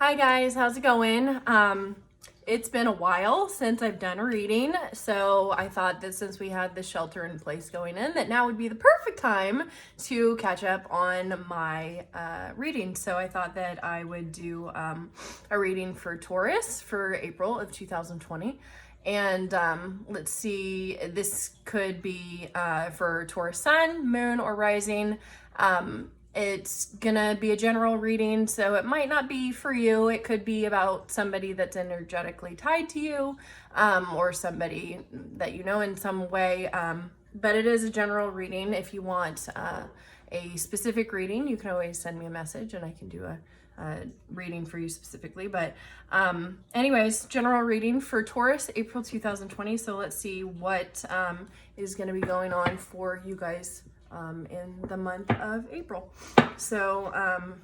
Hi guys, how's it going? It's been a while since I've done a reading, so I thought that since we had the shelter in place going in, that now would be the perfect time to catch up on my reading. So I thought that I would do a reading for Taurus for April of 2020. And let's see, this could be for Taurus Sun, Moon, or Rising. It's gonna be a general reading, so it might not be for you. It could be about somebody that's energetically tied to you, or somebody that you know in some way. But it is a general reading. If you want a specific reading, you can always send me a message and I can do a reading for you specifically. But anyways, general reading for Taurus, April 2020. So let's see what is going to be going on for you guys in the month of April. So I'm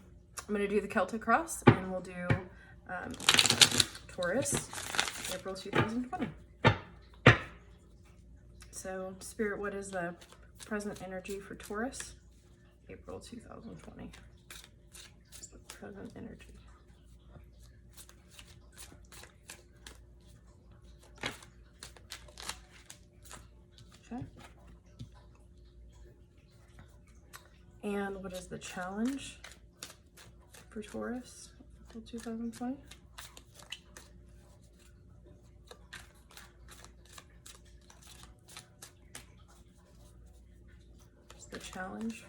going to do the Celtic cross and we'll do Taurus, April 2020. So Spirit, what is the present energy for Taurus, April 2020? What's the present energy? Okay. And what is the challenge for Taurus, April 2020? What's the challenge?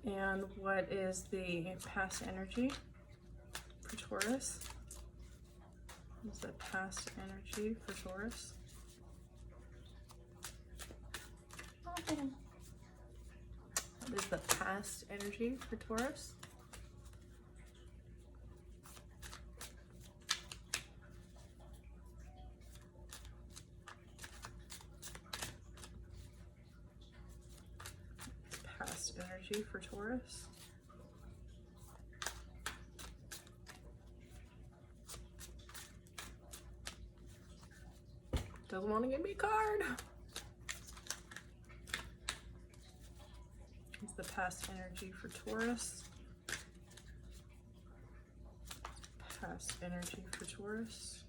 And what is the past energy for Taurus? What's the past energy for Taurus? What is the past energy for Taurus? Past energy for Taurus. Doesn't want to give me a card. What's the past energy for Taurus? Past energy for Taurus.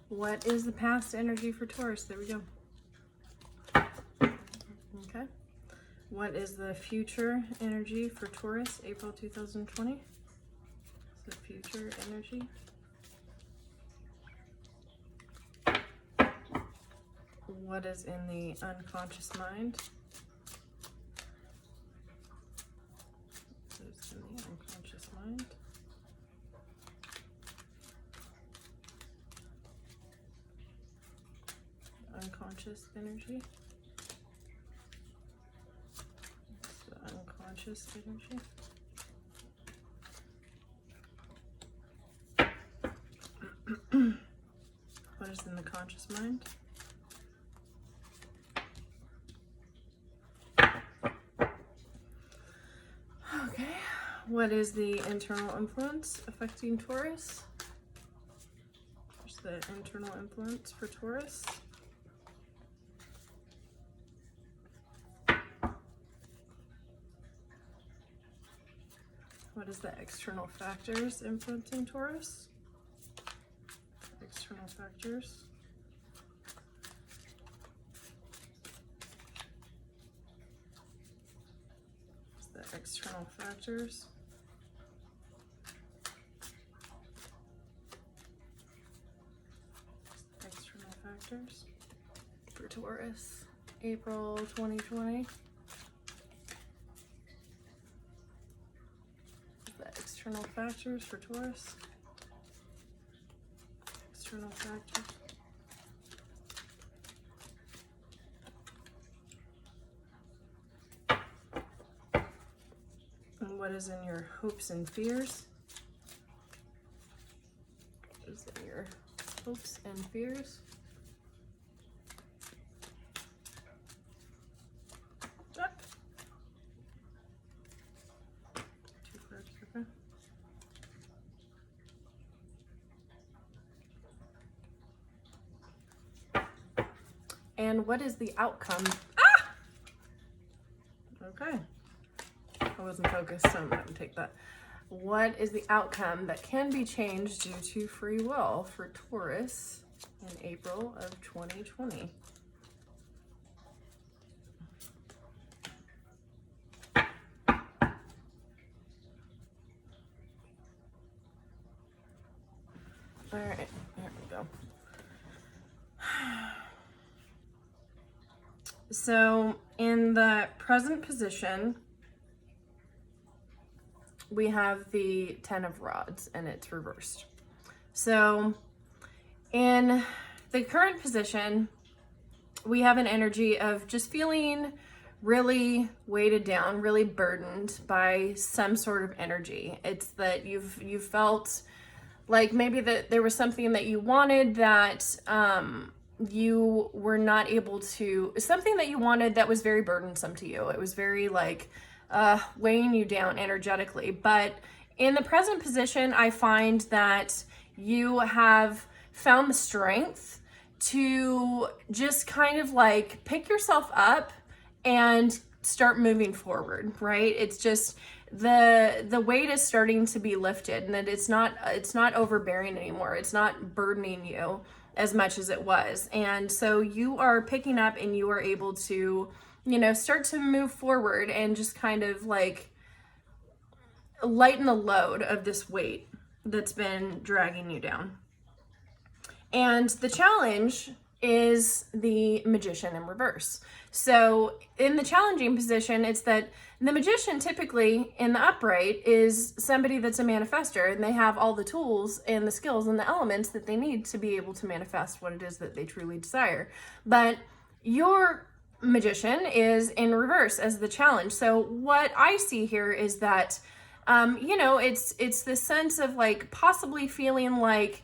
What is the past energy for Taurus? There we go. Okay. What is the future energy for Taurus, April 2020? The future energy. What is in the unconscious mind? What's in the unconscious mind? Unconscious energy. What's the unconscious energy? What is in the conscious mind? Okay. What is the internal influence affecting Taurus? What's the internal influence for Taurus? What is the external factors influencing Taurus? External factors. What's the external factors? External factors for Taurus, April 2020. External factors for Taurus. External factors. what is in your hopes and fears? What is in your hopes and fears? Jack. 2 cards, okay. And what is the outcome? Ah! Okay. I wasn't focused, so I'm going to take that. What is the outcome that can be changed due to free will for Taurus in April of 2020? All right, there we go. So in the present position, we have the 10 of Rods and it's reversed. So in the current position, we have an energy of just feeling really weighted down, really burdened by some sort of energy. It's that you've felt like maybe that there was something that you wanted that you were not able to, something that you wanted that was very burdensome to you. It was very like weighing you down energetically. But in the present position, I find that you have found the strength to just kind of like pick yourself up and start moving forward, right? It's just the weight is starting to be lifted, and that it's not overbearing anymore. It's not burdening you as much as it was. And so you are picking up and you are able to, you know, start to move forward and just kind of like lighten the load of this weight that's been dragging you down. And the challenge is the Magician in reverse. So in the challenging position, it's that the Magician typically in the upright is somebody that's a manifester, and they have all the tools and the skills and the elements that they need to be able to manifest what it is that they truly desire. But your Magician is in reverse as the challenge. So what I see here is that, you know, it's this sense of like possibly feeling like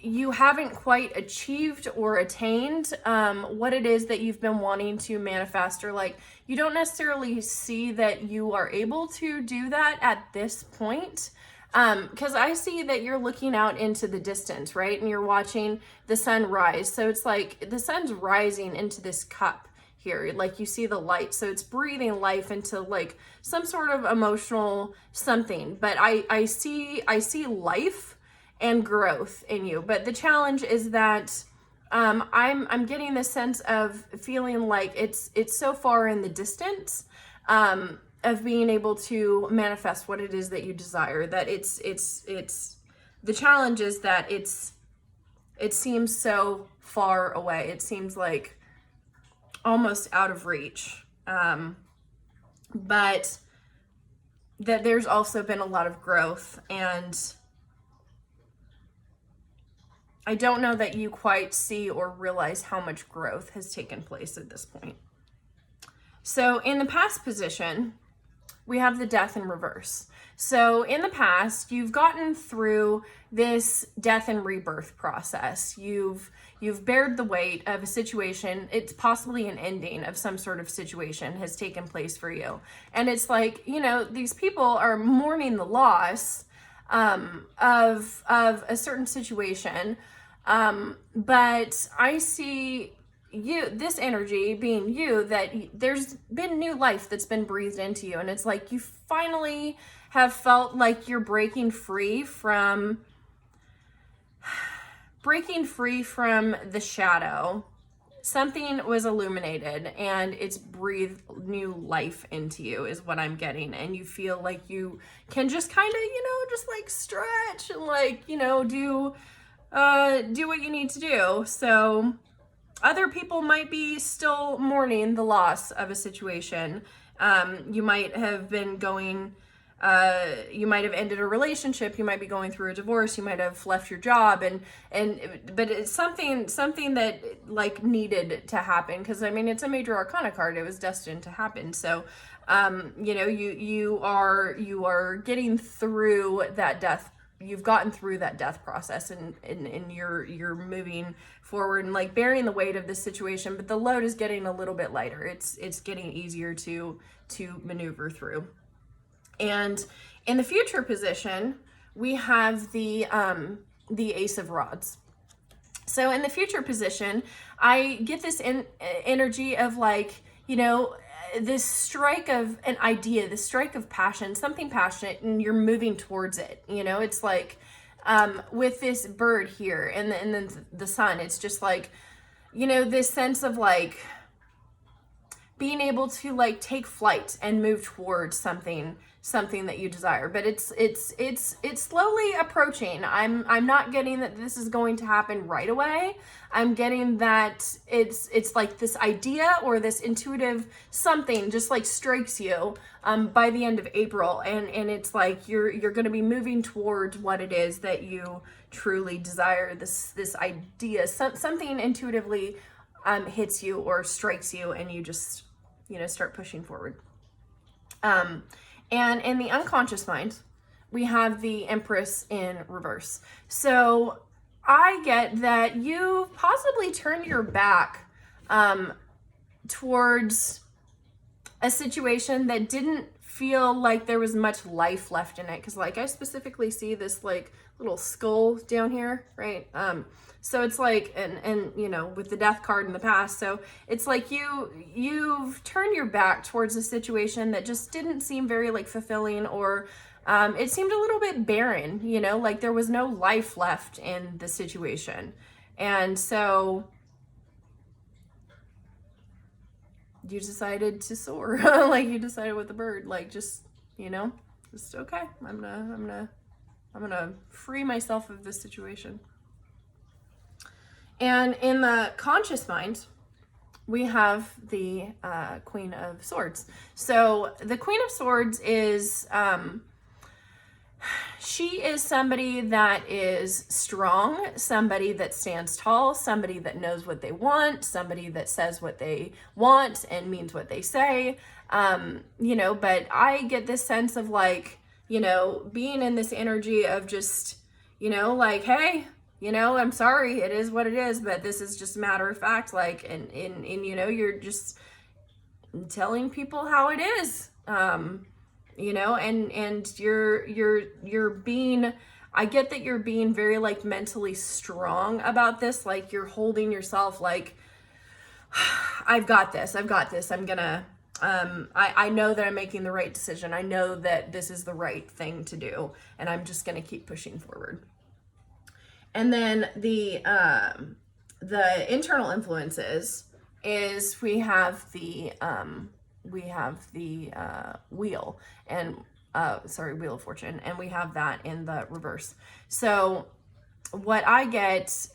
you haven't quite achieved or attained what it is that you've been wanting to manifest, or like you don't necessarily see that you are able to do that at this point. Because I see that you're looking out into the distance, right? And you're watching the sun rise. So it's like the sun's rising into this cup here. Like you see the light. So it's breathing life into like some sort of emotional something. But I see life and growth in you. But the challenge is that I'm getting this sense of feeling like it's so far in the distance of being able to manifest what it is that you desire, that it's the challenge is that it seems so far away. It seems like almost out of reach. But that there's also been a lot of growth, and I don't know that you quite see or realize how much growth has taken place at this point. So in the past position, we have the Death in reverse. So in the past, you've gotten through this death and rebirth process. You've bared the weight of a situation. It's possibly an ending of some sort of situation has taken place for you. And it's like, you know, these people are mourning the loss of a certain situation. But I see this energy being you, that there's been new life that's been breathed into you. And it's like you finally have felt like you're breaking free from the shadow. Something was illuminated and it's breathed new life into you is what I'm getting. And you feel like you can just kind of, you know, just like stretch and like, you know, do what you need to do. So other people might be still mourning the loss of a situation. You might have been going You might have ended a relationship, you might be going through a divorce, you might have left your job, but it's something that like needed to happen, because I mean it's a major arcana card. It was destined to happen. So you know, you are getting through that death. You've gotten through that death process, and you're moving forward and like bearing the weight of this situation, but the load is getting a little bit lighter. It's getting easier to maneuver through. And in the future position, we have the Ace of Rods. So in the future position, I get this energy of like, you know, this strike of an idea, this strike of passion, something passionate, and you're moving towards it. You know, it's like with this bird here and then the sun, it's just like, you know, this sense of like being able to like take flight and move towards something that you desire. But it's slowly approaching. I'm not getting that this is going to happen right away. I'm getting that it's like this idea or this intuitive something just like strikes you by the end of April, and it's like you're going to be moving towards what it is that you truly desire. This idea, something intuitively hits you or strikes you, and you just, you know, start pushing forward. And in the unconscious mind, we have the Empress in reverse. So I get that you possibly turned your back towards a situation that didn't feel like there was much life left in it. Because like I specifically see this like little skull down here, right? So it's like, and you know, with the death card in the past, so it's like you've turned your back towards a situation that just didn't seem very like fulfilling, or it seemed a little bit barren, you know, like there was no life left in the situation. And so you decided to soar, like you decided with the bird, like just, you know, just okay, I'm gonna free myself of this situation. And in the conscious mind, we have the Queen of Swords. So the Queen of Swords is, she is somebody that is strong, somebody that stands tall, somebody that knows what they want, somebody that says what they want and means what they say. You know, but I get this sense of like, you know, being in this energy of just, you know, like, hey, you know, I'm sorry, it is what it is, but this is just a matter of fact, like, and you know, you're just telling people how it is, you know, and you're being, I get that you're being very, like, mentally strong about this, like, you're holding yourself, like, I've got this, I'm gonna, I know that I'm making the right decision, I know that this is the right thing to do, and I'm just gonna keep pushing forward. And then the internal influences is we have the wheel and Wheel of Fortune, and we have that in the reverse. So what I get,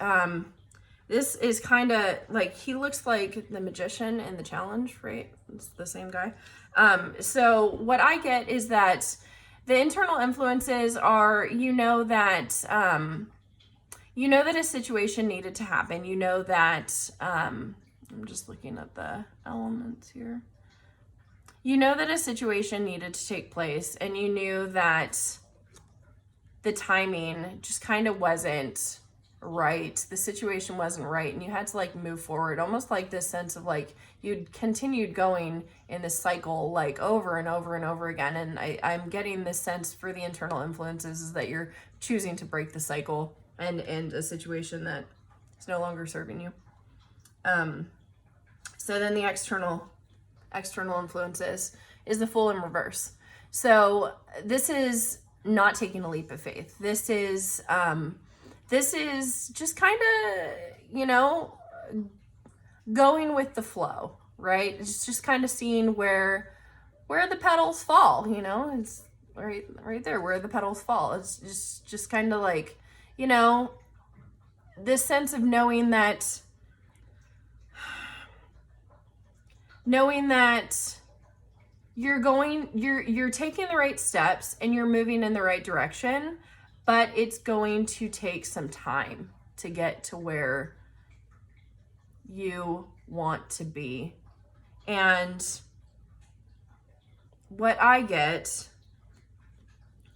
this is kind of like, he looks like the magician in the challenge, right? It's the same guy. So what I get is that the internal influences are, you know that a situation needed to happen. You know that, I'm just looking at the elements here. You know that a situation needed to take place, and you knew that the timing just kind of wasn't right. The situation wasn't right, and you had to like move forward, almost like this sense of like you'd continued going in this cycle like over and over and over again. And I'm getting this sense for the internal influences is that you're choosing to break the cycle and end a situation that is no longer serving you. So then the external influences is the Fool in reverse. So this is not taking a leap of faith. This is just kind of, you know, going with the flow, right? It's just kind of seeing where the petals fall, you know, it's right there where the petals fall. It's just kind of like, you know, this sense of knowing that you're taking the right steps and you're moving in the right direction, but it's going to take some time to get to where you want to be. And what I get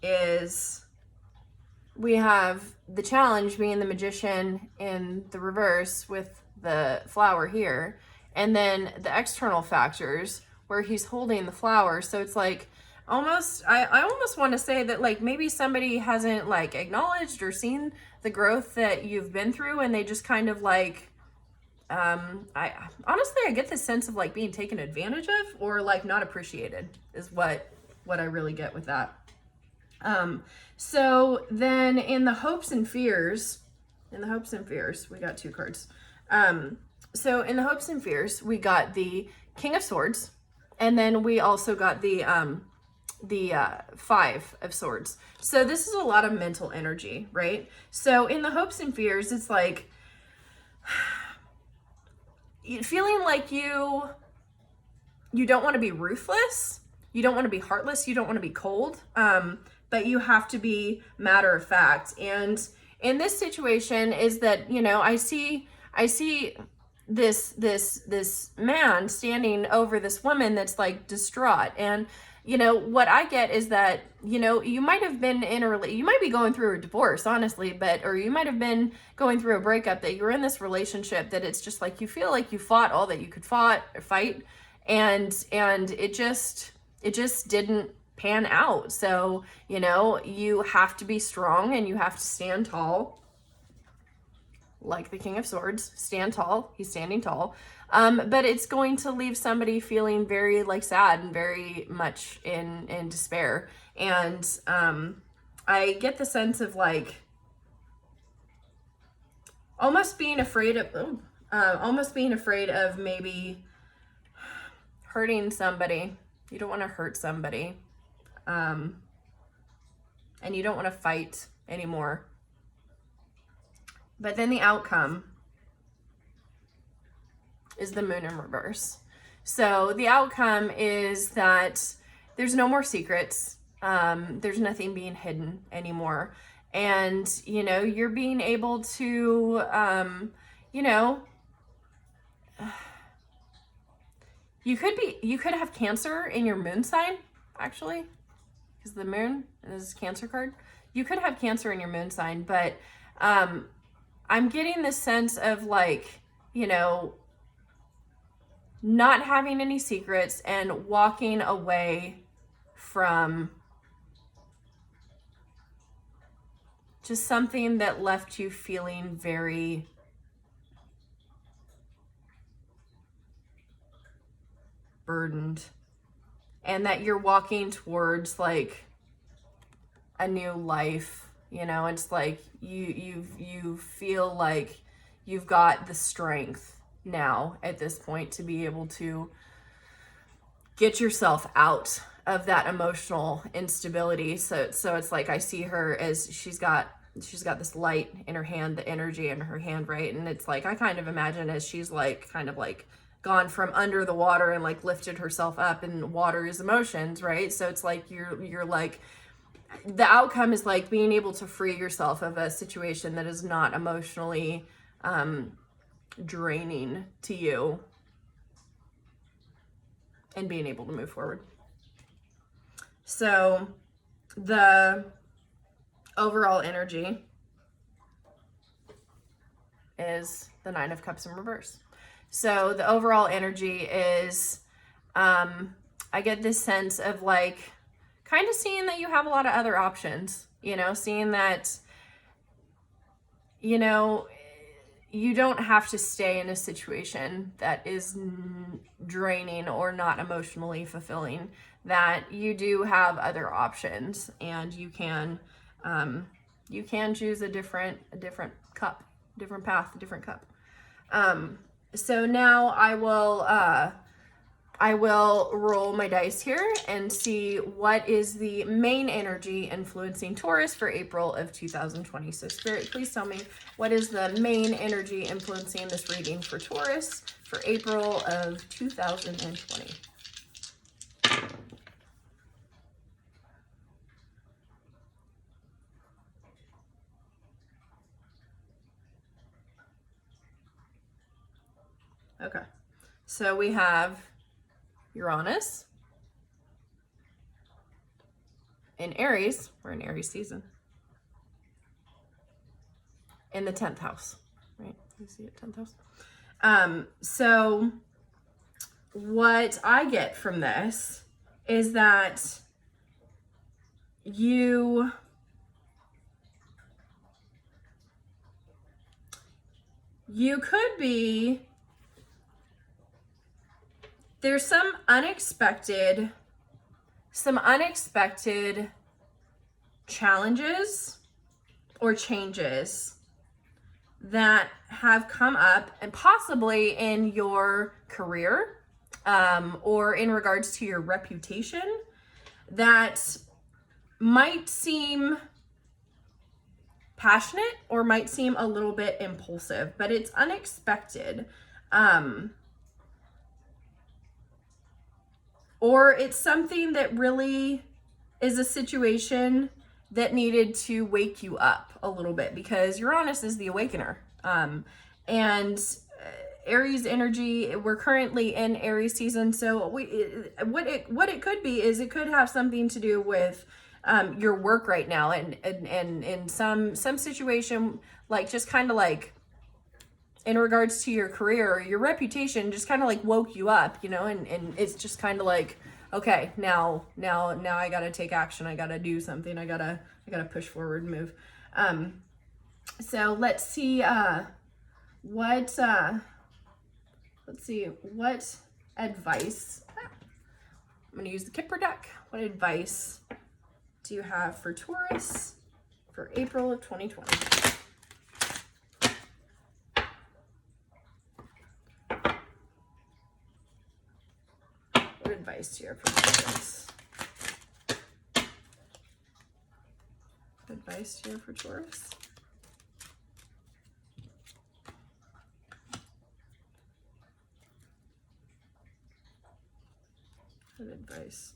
is we have the challenge being the Magician in the reverse with the flower here, and then the external factors where he's holding the flower. So it's like almost, I almost want to say that like maybe somebody hasn't like acknowledged or seen the growth that you've been through, and they just kind of like, I honestly, I get this sense of like being taken advantage of or like not appreciated is what I really get with that. So then in the hopes and fears, we got 2 cards. So in the hopes and fears, we got the King of Swords, and then we also got the 5 of Swords. So this is a lot of mental energy, right? So in the hopes and fears, it's like feeling like you don't want to be ruthless, you don't want to be heartless, you don't want to be cold, but you have to be matter of fact. And in this situation is that, you know, I see this man standing over this woman that's like distraught. And, you know, what I get is that, you know, you might have been you might be going through a divorce, honestly, or you might have been going through a breakup, that you're in this relationship that it's just like, you feel like you fought all that you could fight. And it just didn't pan out. So, you know, you have to be strong and you have to stand tall. Like the King of Swords, stand tall. He's standing tall. But it's going to leave somebody feeling very like sad and very much in despair. And I get the sense of like almost being afraid of maybe hurting somebody. You don't want to hurt somebody. And you don't want to fight anymore. But then the outcome is the Moon in reverse. So the outcome is that there's no more secrets. There's nothing being hidden anymore. And, you know, you're being able to, you know, you could have Cancer in your moon sign, actually, because the moon is Cancer card. You could have Cancer in your moon sign, but I'm getting this sense of like, you know, not having any secrets and walking away from just something that left you feeling very burdened, and that you're walking towards like a new life. You know, it's like you feel like you've got the strength now at this point to be able to get yourself out of that emotional instability. So it's like I see her as she's got this light in her hand, the energy in her hand, right? And it's like I kind of imagine as she's like kind of like gone from under the water and like lifted herself up, and water is emotions, right? So it's like you're like, the outcome is like being able to free yourself of a situation that is not emotionally draining to you, and being able to move forward. So the overall energy is the 9 of Cups in reverse. So the overall energy is, I get this sense of like, kind of seeing that you have a lot of other options, you know, seeing that, you know, you don't have to stay in a situation that is draining or not emotionally fulfilling, that you do have other options, and you can choose a different cup, different path, a different cup. So now I will roll my dice here and see what is the main energy influencing Taurus for April of 2020. So Spirit, please tell me, what is the main energy influencing this reading for Taurus for April of 2020? Okay. So we have Uranus in Aries. We're in Aries season. In the 10th house, right? You see it, 10th house. So what I get from this is that you could be, there's some unexpected challenges or changes that have come up, and possibly in your career, or in regards to your reputation, that might seem passionate or might seem a little bit impulsive, but it's unexpected. Or it's something that really is a situation that needed to wake you up a little bit, because Uranus is the awakener. And Aries energy, we're currently in Aries season. So what it could be is it could have something to do with your work right now, and in some situation, like just kind of like in regards to your career or your reputation, just kind of like woke you up, you know, and it's just kind of like, okay, now I gotta take action. I gotta do something. I gotta push forward and move. So let's see what advice. I'm gonna use the Kipper deck. What advice do you have for Taurus for April of 2020? What advice do you have for Taurus? What advice do you have for Taurus? What advice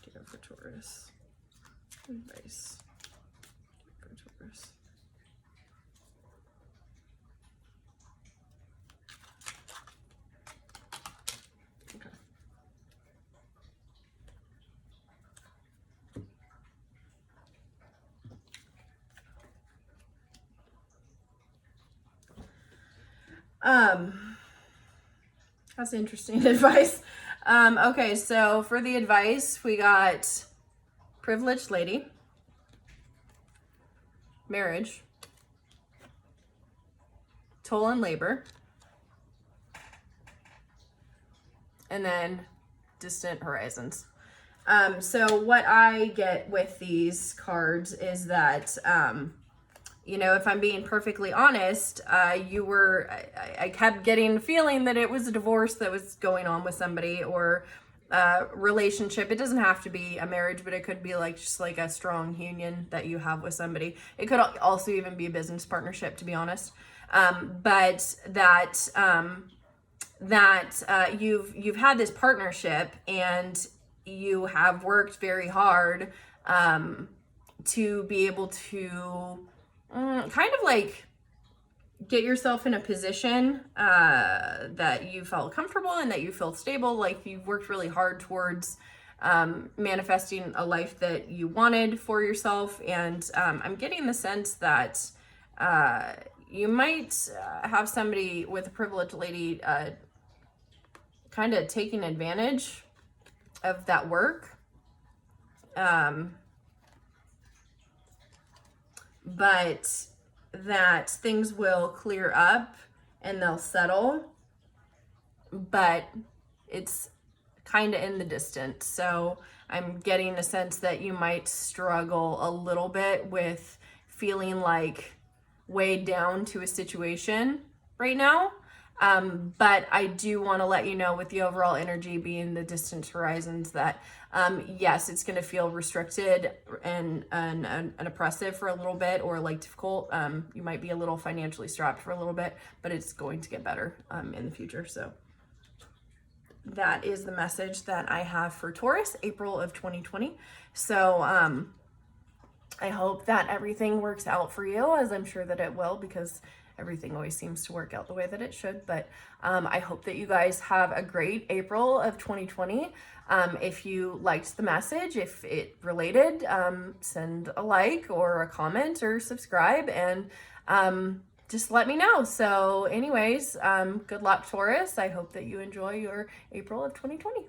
do you have for Taurus? What advice for Taurus? Okay. That's interesting advice. Okay, so for the advice, we got privileged lady, marriage, toll and labor, and then distant horizons. So what I get with these cards is that, you know, if I'm being perfectly honest, I kept getting the feeling that it was a divorce that was going on with somebody, or relationship. It doesn't have to be a marriage, but it could be like just like a strong union that you have with somebody. It could also even be a business partnership, to be honest. But you've had this partnership, and you have worked very hard to be able to kind of like get yourself in a position that you felt comfortable and that you feel stable. Like you've worked really hard towards manifesting a life that you wanted for yourself. And I'm getting the sense that you might have somebody with a privileged lady kind of taking advantage of that work. But that things will clear up and they'll settle, but it's kind of in the distance. So I'm getting a sense that you might struggle a little bit with feeling like weighed down to a situation right now. But I do want to let you know, with the overall energy being the distant horizons, that yes, it's going to feel restricted and oppressive for a little bit, or like difficult. You might be a little financially strapped for a little bit, but it's going to get better in the future. So that is the message that I have for Taurus, April of 2020. So I hope that everything works out for you, as I'm sure that it will, because everything always seems to work out the way that it should. But I hope that you guys have a great April of 2020. If you liked the message, if it related, send a like or a comment or subscribe, and just let me know. So anyways, good luck, Taurus. I hope that you enjoy your April of 2020.